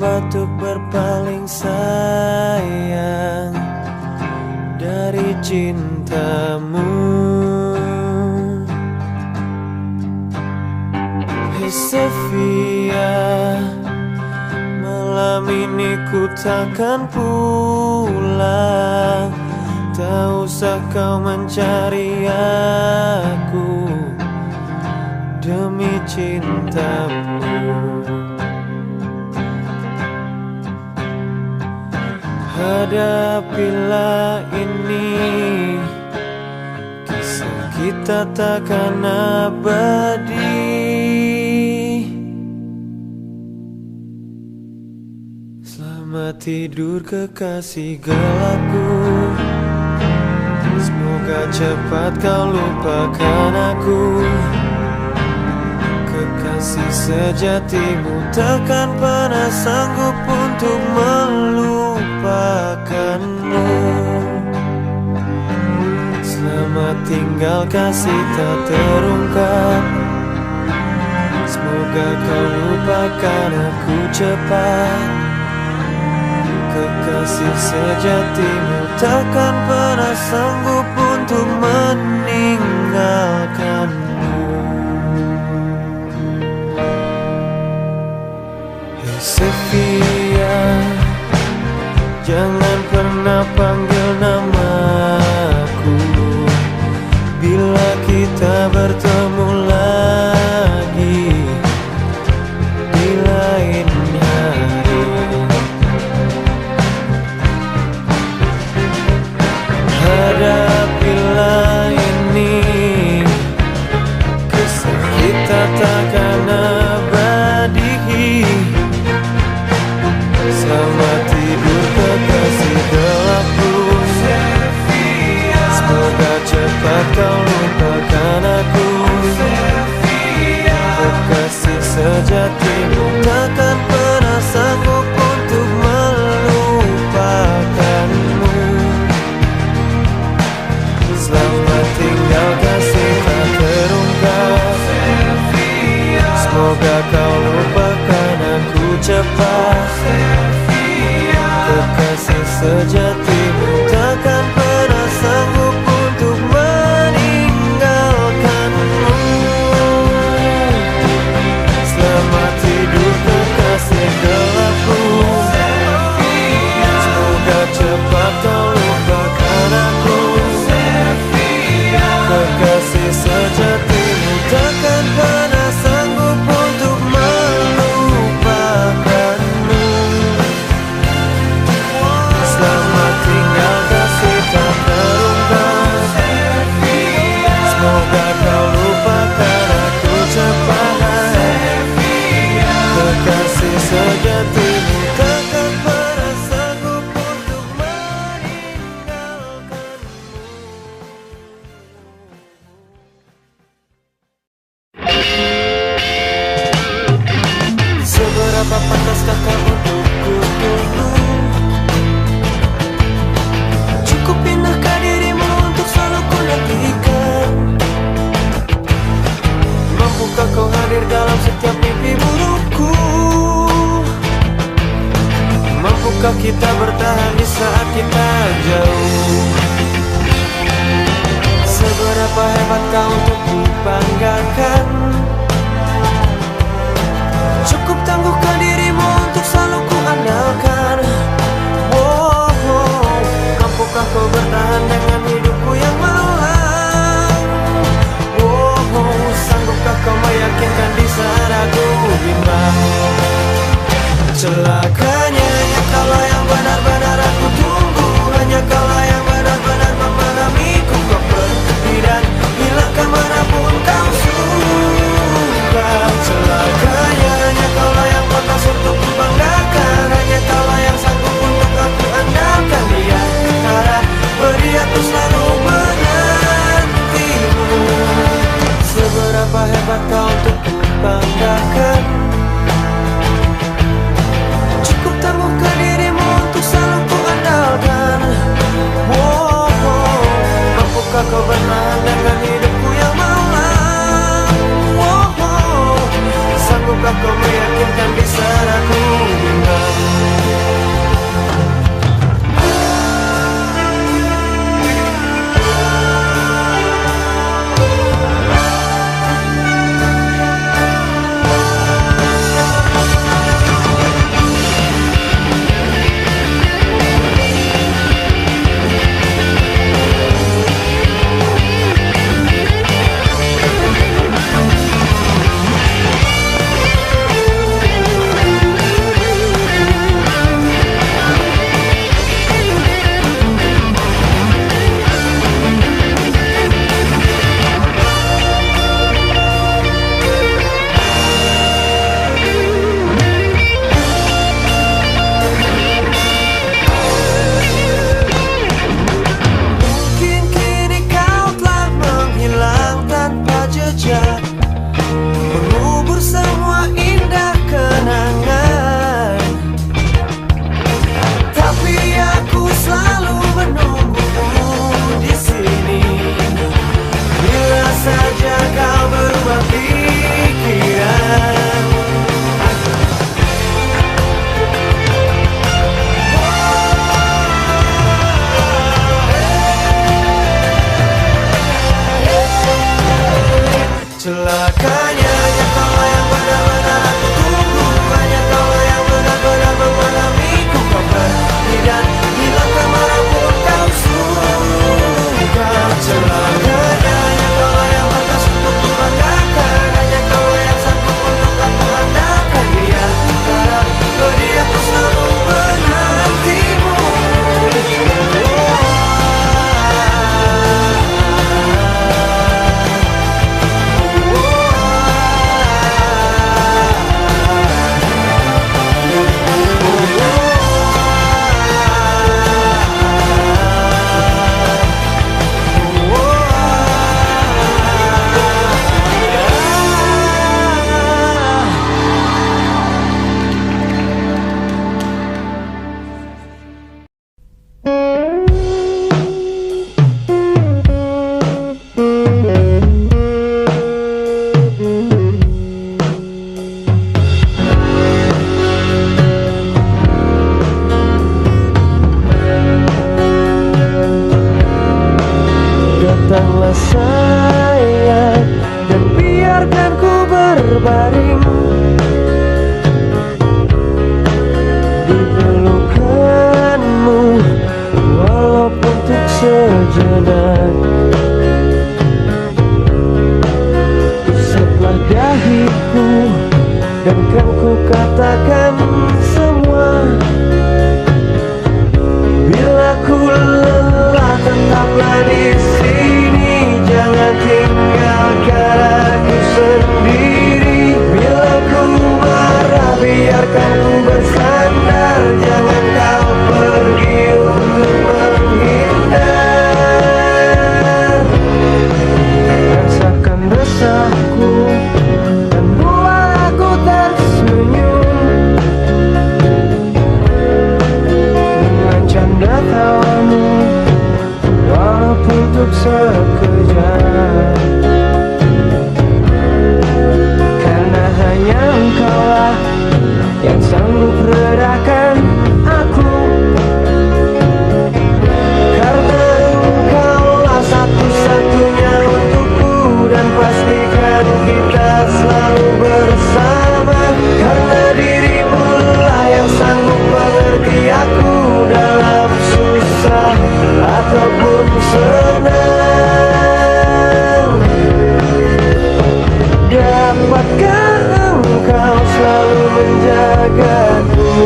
untuk berpaling sayang dari cintamu. Hey Sofia, malam ini ku takkan pulang. Tak usah kau mencari aku demi cintamu. Hadapilah ini, kisah kita takkan abadi. Selamat tidur kekasih gelapku, semoga cepat kau lupakan aku. Kekasih sejatimu takkan pernah sanggup untuk melupakanmu. Selamat tinggal kasih tak terungkap, semoga kau lupakan aku cepat. Kekasih sejatimu takkan pernah sanggup untuk meninggalkanmu. Hey Sofia, jangan pernah panggil namaku bila kita bertemu lagi di lain hari. Hadapilah ini, kisah kita takkan abadi. Selamat tidur kekasih gelapku, semoga cepat kau lupakan aku. Kekasih sejatimu takkan pernah sanggup untuk melupakanmu. Selamat tinggal kasih tak terungkap, semoga kau lupakan aku cepat. Kekasih sejatimu takkan pernah sanggup untuk meninggalkanmu. Selamat tidur kekasih gelapku, semoga cepat kau lupakan aku. Kekasih sejatimu takkan pernah sanggup untuk melupakanmu. Selamat tinggal kasih tak terungkap, semoga kau lupakan aku cepat. Kekasih sejatimu takkan pernah sanggup untuk meninggalkanmu. Seberapa pantaskah kamu untuk ku tunggu? Cukup pindahkah dirimu untuk selalu ku nantikan? Mampukah kau hadir dalam setiap mimpi burukku? Mampukah kita bertahan di saat kita jauh? Seberapa hebat kau untuk dibanggakan? Cukup tangguhkah dirimu untuk selalu ku andalkan? Mampukah kau bertahan dengan hidupku yang malang? Sanggupkah kau meyakinkan di saat aku bimbang? Celakanya kalau yang benar-benar aku tunggu sejenak. Usaplah dahiku dan kan ku katakan semua. Bila ku lelah tetaplah di sini, jangan tinggalkan aku sendiri. Bila ku marah biarkan ku bersandar, jangan kau pergi untuk menghindar. Rasakan resahku dan buat aku tersenyum dengan canda tawamu, walaupun untuk sekejap. Karena hanya engkaulah yang sanggup redakan aku. Karena engkaulah satu-satunya untukku, dan pastikan kita selalu bersama. Karena dirimu lah yang sanggup mengerti aku dalam susah ataupun senang. Dapatkah engkau selalu menjagaku,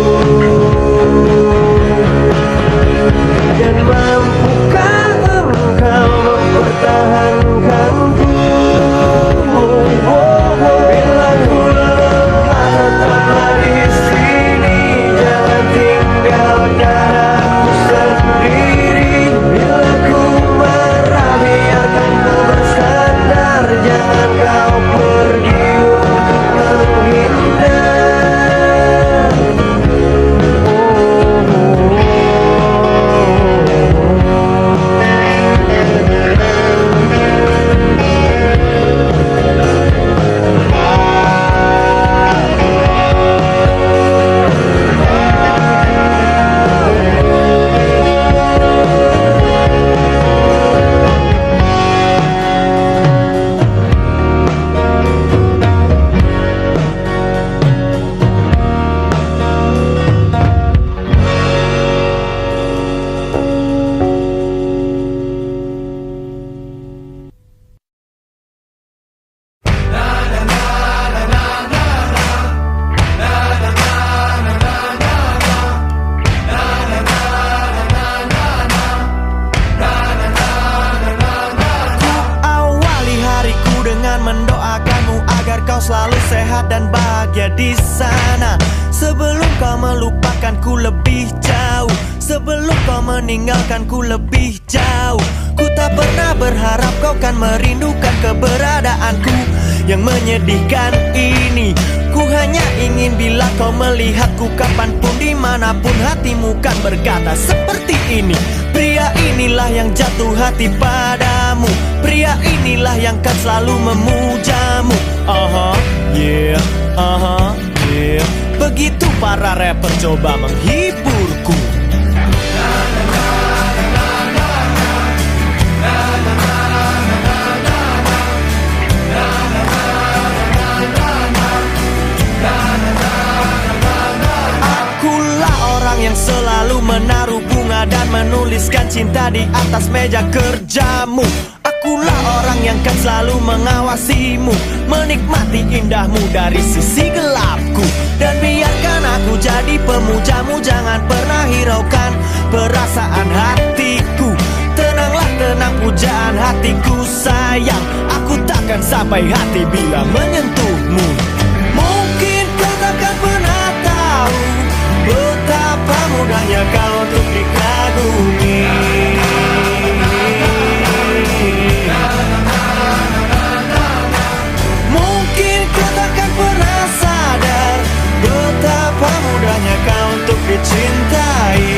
dan mampukah engkau mempertahankanku? Bila ku lelah tetaplah di sini, jangan tinggalkan aku sendiri. Bila ku marah biarkan ku bersandar, jangan kau pergi untuk menghindar. Mendoakanmu agar kau selalu sehat dan bahagia di sana. Sebelum kau melupakanku lebih jauh, sebelum kau meninggalkanku lebih jauh. Ku tak pernah berharap kau kan merindukan keberadaanku yang menyedihkan ini. Ku hanya ingin bila kau melihatku kapanpun dimanapun, hatimu kan berkata seperti ini. Pria inilah yang jatuh hati padamu, pria inilah yang kan selalu memujamu. Yeah, yeah. Begitu para rapper coba menghiburku. Akulah orang yang selalu menaruh bunga dan menuliskan cinta di atas meja kerjamu. Akulah orang yang kan selalu mengawasimu, menikmati indahmu dari sisi gelapku. Dan biarkan aku jadi pemujamu, jangan pernah hiraukan perasaan hatiku. Tenanglah, tenang pujaan hatiku sayang, aku takkan sampai hati bila menyentuhmu. Mungkin kau takkan pernah tahu betapa mudahnya kau untuk dikagumi. Mungkin kau takkan pernah sadar betapa mudahnya kau untuk dicintai.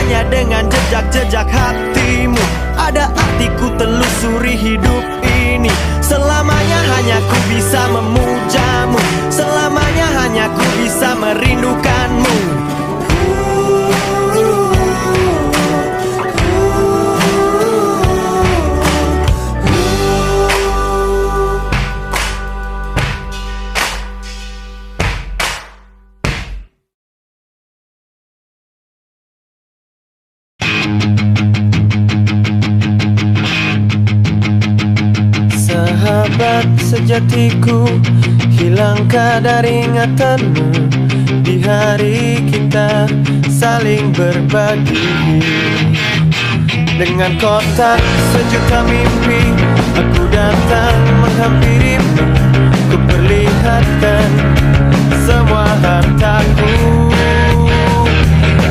hanya dengan jejak-jejak hatimu. Ada artiku telusuri hidup ini. Selamanya hanya ku bisa memujamu, selamanya hanya ku bisa merindukanmu. Sahabat sejatiku, hilang kadar ingatanmu di hari kita saling berbagi. Dengan kotak sejuta mimpi, aku datang menghampirimu. Ku perlihatkan semua hartaku.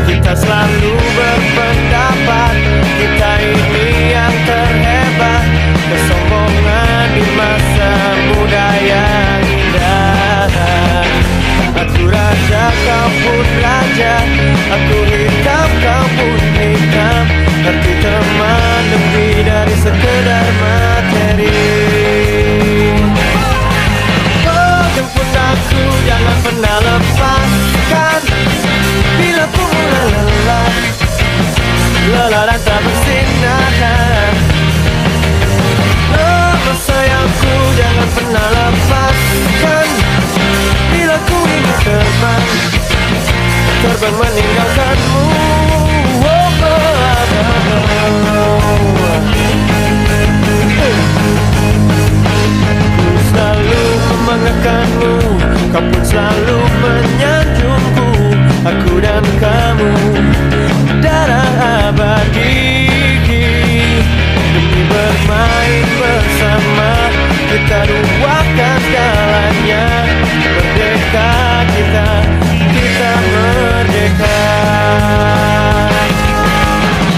Kita selalu berpendapat kita ini yang terhebat. Kesombongan di masa muda yang indah. Aku raja, kau pun raja. Aku hitam, kau pun hitam. Arti teman lebih dari sekedar materi. Oh, jemput aku, jangan pernah lepaskan. Bila ku mulai lelah, lelah dan tak bersinar. Oh, sayangku, jangan pernah lepaskan. Bila ku ingin terbang, terbang meninggalkanmu. Ku selalu membanggakanmu, kau pun selalu menyanjungku. Aku dan kamu darah abadi. Demi bermain bersama, kita duakan segalanya. Merdeka kita, kita merdeka.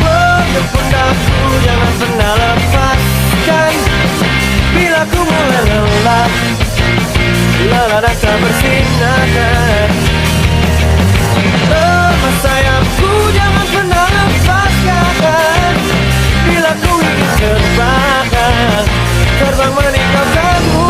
Oh, pundakku, jangan pernah lepaskan. Bila ku mulai lelah, lelah dan tak bersinar. Oh, sayangku, jangan pernah lepaskan. Bila ku ingin terbang, terbang meninggalkanmu.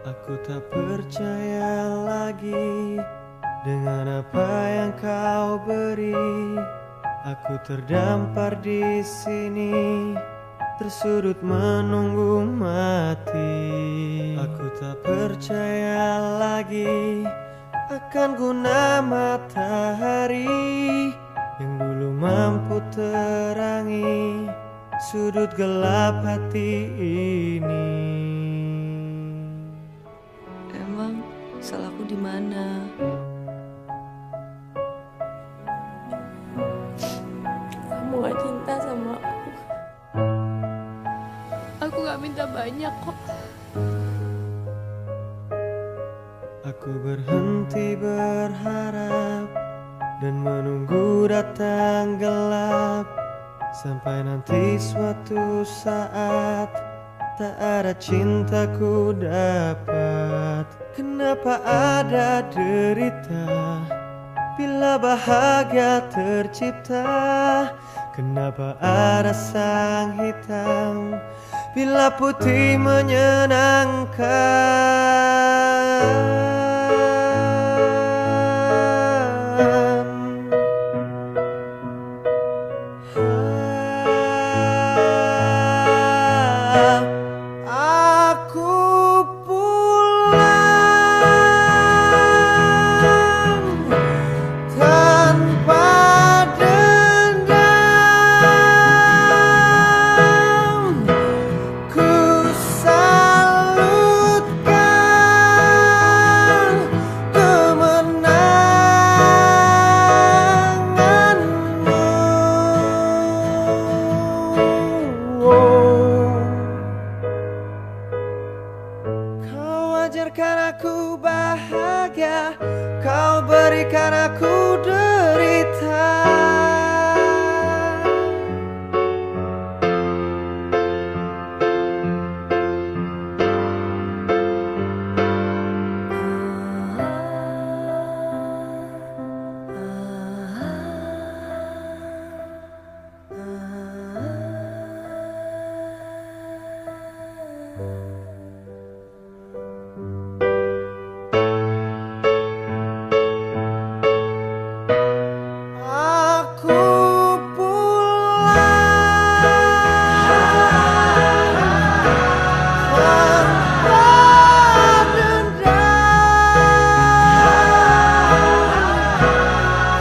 Aku tak percaya lagi dengan apa yang kau beri. Aku terdampar di sini, tersudut menunggu mati. Aku tak percaya lagi akan guna matahari yang dulu mampu terangi sudut gelap hati ini. salahku di mana. Kamu gak cinta sama aku. Aku gak minta banyak kok. Aku berhenti berharap dan menunggu datang gelap, sampai nanti suatu saat tak ada cintaku dapat. Kenapa ada derita bila bahagia tercipta? Kenapa ada sang hitam bila putih menyenangkan? Aku pulang tanpa dendam, ku salutkan kemenanganmu. Kau ajarkan aku bahagia, kau berikan aku derita. Aku pulang tanpa dendam,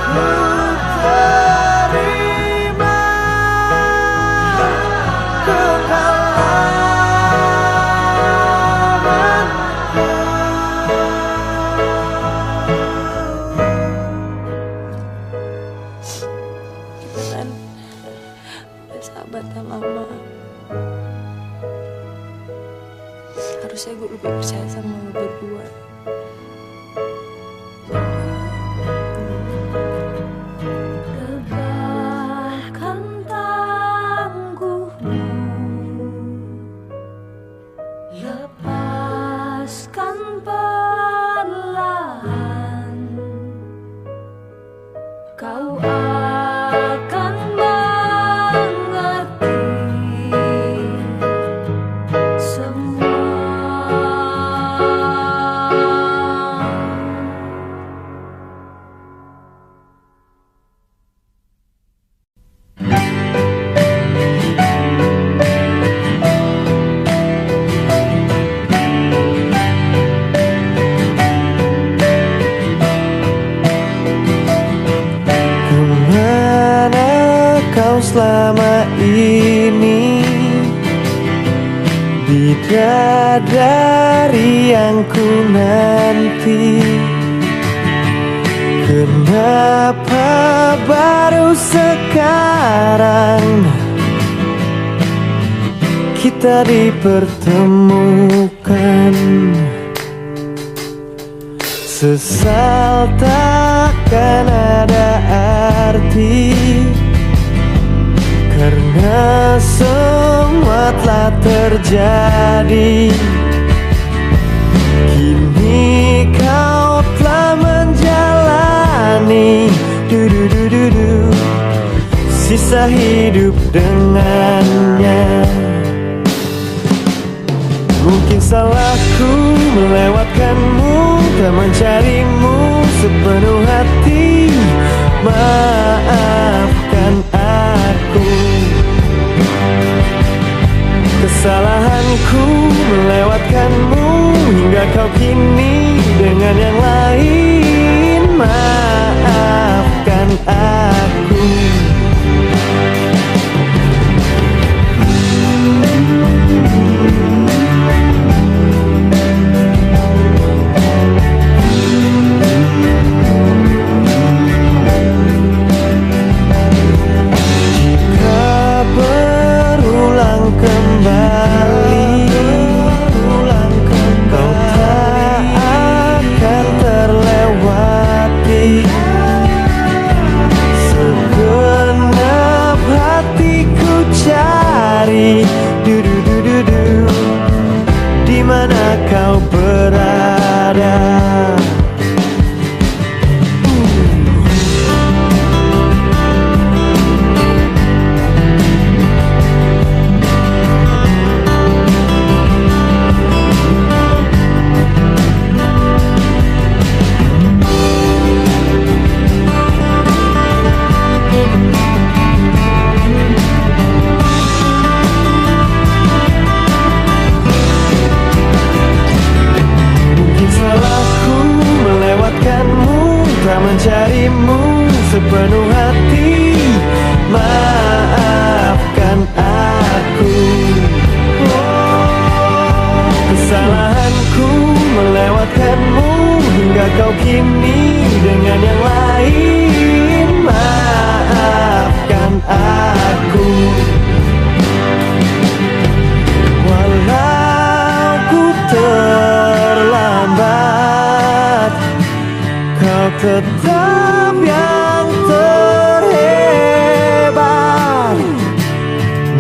ku terima kekalamanku. Kita kan udah sahabatan lama. Harusnya gue lebih percaya sama lo berdua. Rebahkan tangguhmu, lepaskan perlahan, kau akan mengerti semua. Kemana kau selama ini? Bidadari yang ku nanti. Kenapa baru sekarang kita dipertemukan? Sesal takkan ada arti, karena semua telah terjadi. Kini kau telah menjalani sisa hidup dengannya. Mungkin salahku melewatkanmu, tak mencarimu sepenuh hati. Maafkan aku. Kesalahanku melewatkanmu hingga kau kini dengan yang lain. Maafkan aku. sepenuh hati. Maafkan aku. Kesalahanku melewatkanmu hingga kau kini dengan yang lain. Maafkan aku. Walau ku terlambat, kau tetap yang terhebat.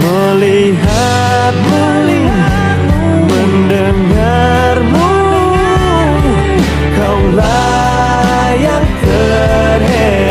Melihatmu, mendengarmu, kaulah yang terhebat.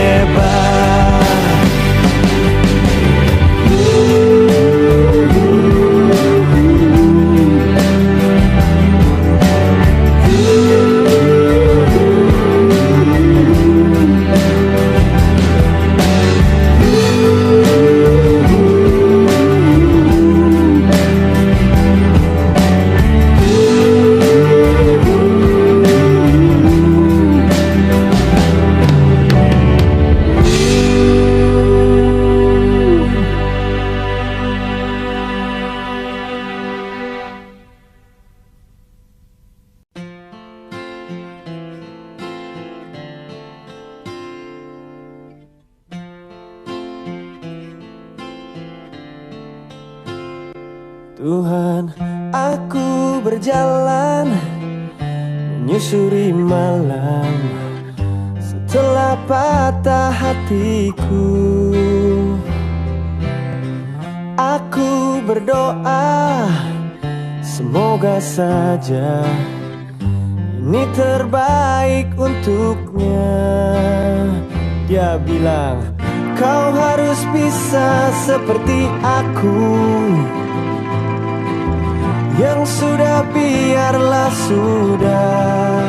Tuhan, aku berjalan menyusuri malam setelah patah hatiku. Aku berdoa semoga saja ini terbaik untuknya. Dia bilang kau harus bisa seperti aku. Yang sudah biarlah sudah,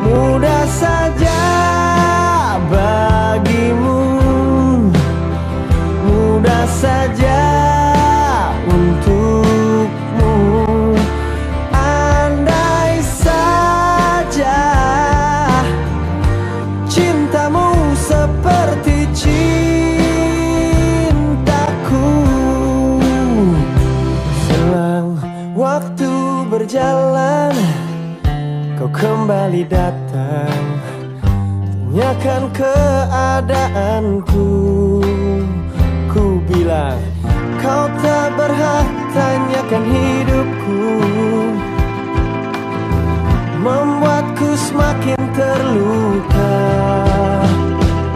mudah saja bagimu, mudah saja untukmu. Andai saja cintamu seperti cintaku. Selang waktu berjalan, kau kembali datang, tanyakan keadaanku. Ku bilang kau tak berhak tanyakan hidupku, membuatku semakin terluka.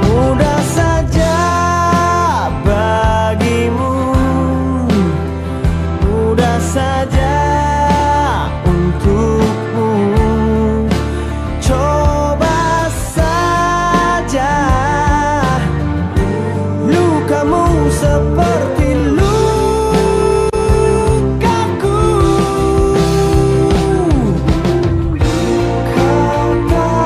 Mudah saja bagimu, mudah saja untukmu. Coba saja, lukamu seperti lukaku. Kau tak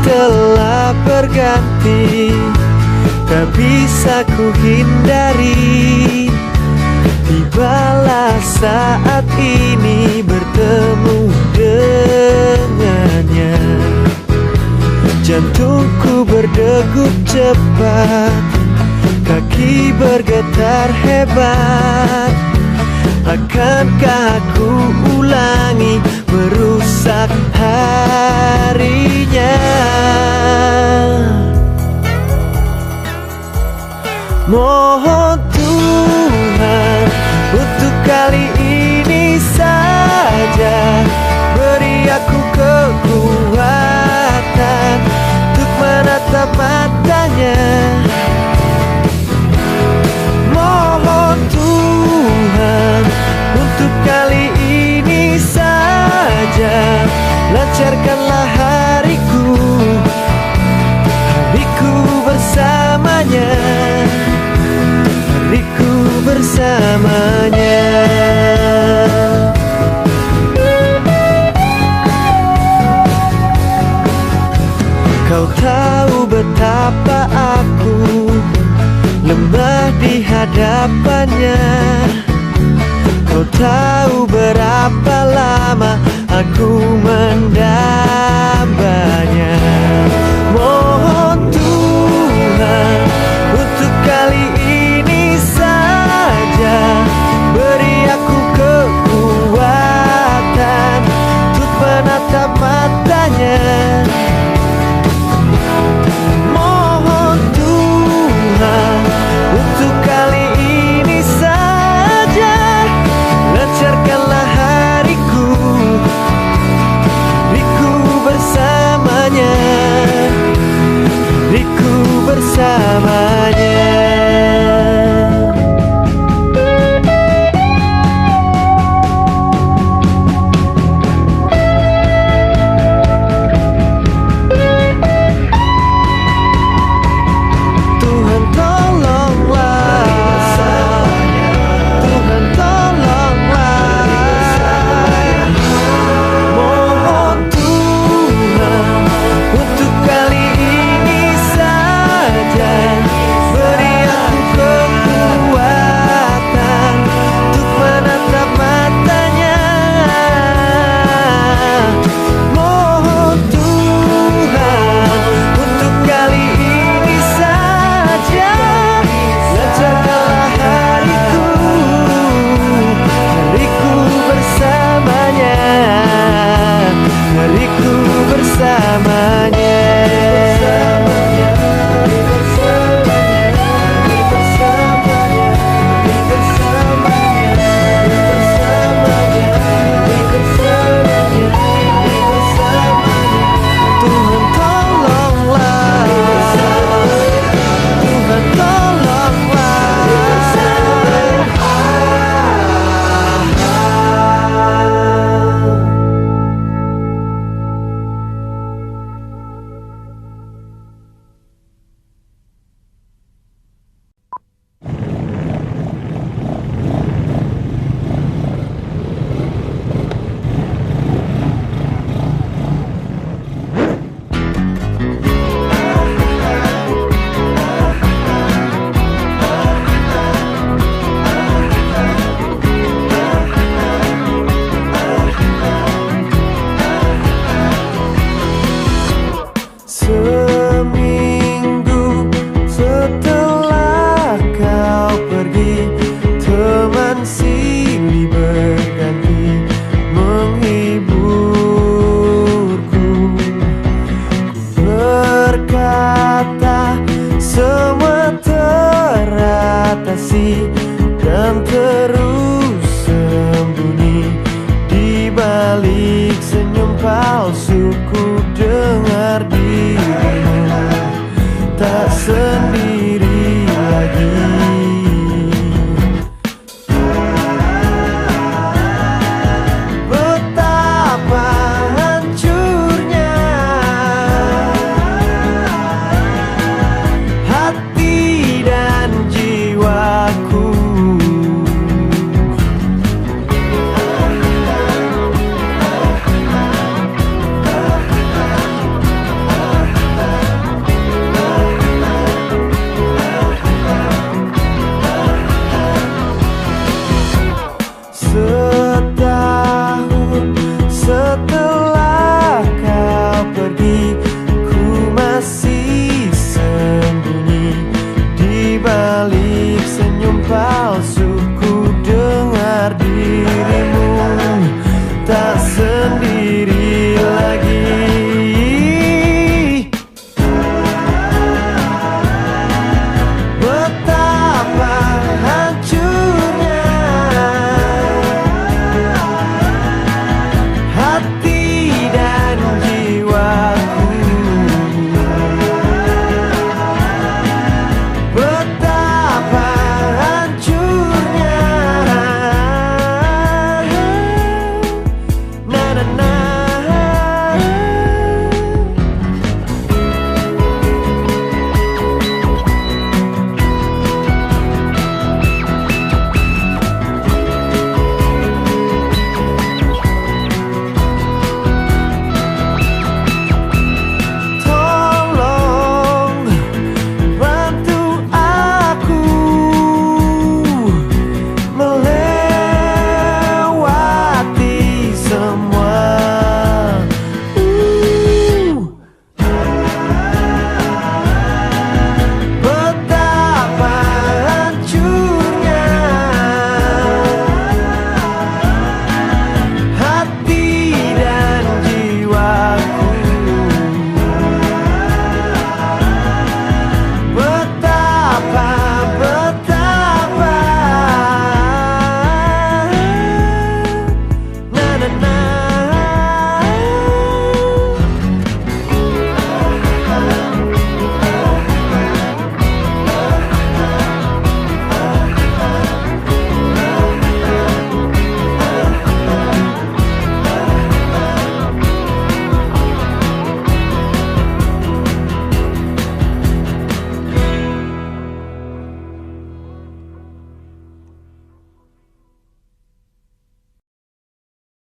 telah berganti, tak bisa ku hindari. Tibalah saat ini bertemu dengannya. Jantungku berdegup cepat, kaki bergetar hebat. Akankah aku ulangi merusak harinya? Mohon Tuhan untuk kali ini saja beri aku kekuatan untuk menatap matanya. Mohon Tuhan untuk kali ini saja lancarkanlah hariku, hariku bersamanya, hariku bersamanya. Kau tahu betapa aku lemah di hadapannya. Kau tahu berapa lama aku mendambanya. Mohon Tuhan untuk kali ini saja beri aku kekuatan untuk menatap matanya. Mohon Tuhan untuk kali ini saja lancarkanlah hariku, hariku bersamanya, hariku bersamanya. Semua teratasi dan